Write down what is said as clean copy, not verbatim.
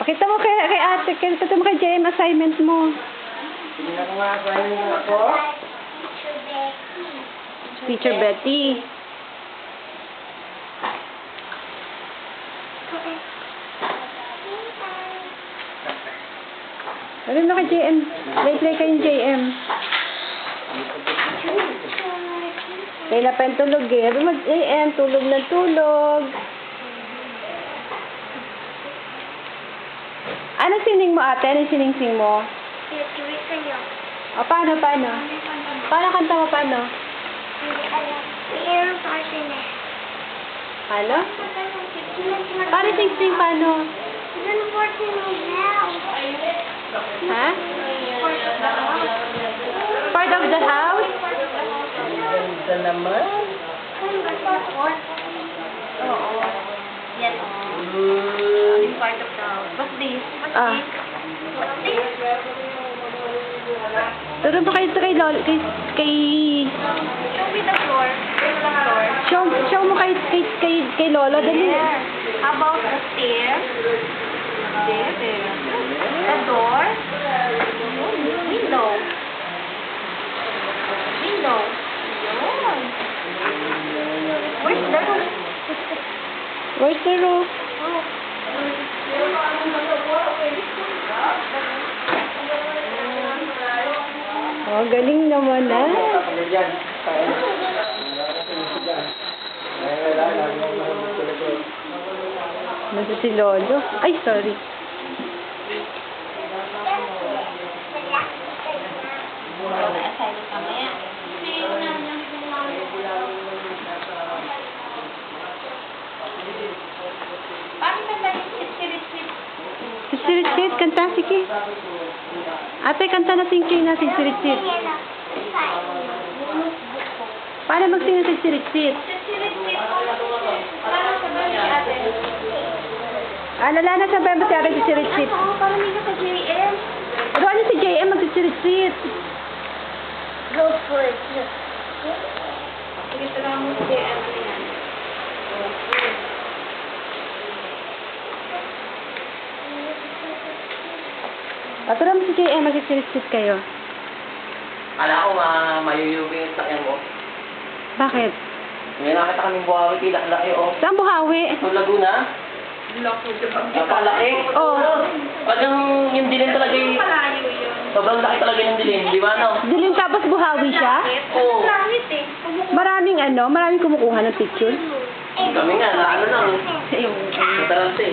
Pakita mo kay ate, pakita mo kay JM assignment mo. Tingnan ko nga assignment ako. Teacher Betty. Ano na kay JM? Play kayong JM. Kaya pa yung tulog eh. Mag-JM, tulog na tulog. Ano sining mo ate? Ano sining-sing mo? O, paano? Paano kanta mo? Paano? Paano? Paano sing-sing? Paano? Ha? Part of the house? Ganda naman. Oo. Yan, oh. Yung part of the house. What's this? What's Ah. this? What's this? Turo ba kayo kay Show me the floor. Where's the floor? show mo kay Lolo, dali. There. How about the stairs? There. The door? Window. Window. Yun. Where's the roof? Where's the roof? Roof. Oh, galing naman ah. Tapos dyan. Nasa si Lolo. Ay, sorry. Assignment mamaya. Bakit ang dahil sirit-sirit? Sirit-sirit, kanta, sige. Ate, kanta na sing-sing natin, sirit-sirit. Paano mag-sing natin sirit-sirit? Sirit-sirit. Parang sabay ni ate. Alala na sabay mo si ate si sirit-sirit. Oo, parang hindi ka sa JM. Pero ano si JM mag-sirit-sirit? Go for it. Sige, talaga mo si JM. Ano yan? Paturo mo si JM mag-sirit-sirit kayo. Kala ko mayuyubi yung sakyan mo. Bakit? May nakita kaming buhawi, kilala oh. Saan buhawi? Sa Laguna. Napakalaki. Oh. Pag yung dilim talaga yung... Malayo yun. Sobrang laki talaga yung dilim, di ba no? Dilim tapos buhawi siya? Oo. Langit eh. Maraming kumukuha ng picture. Kami nga, ano lang. Yung Matarante.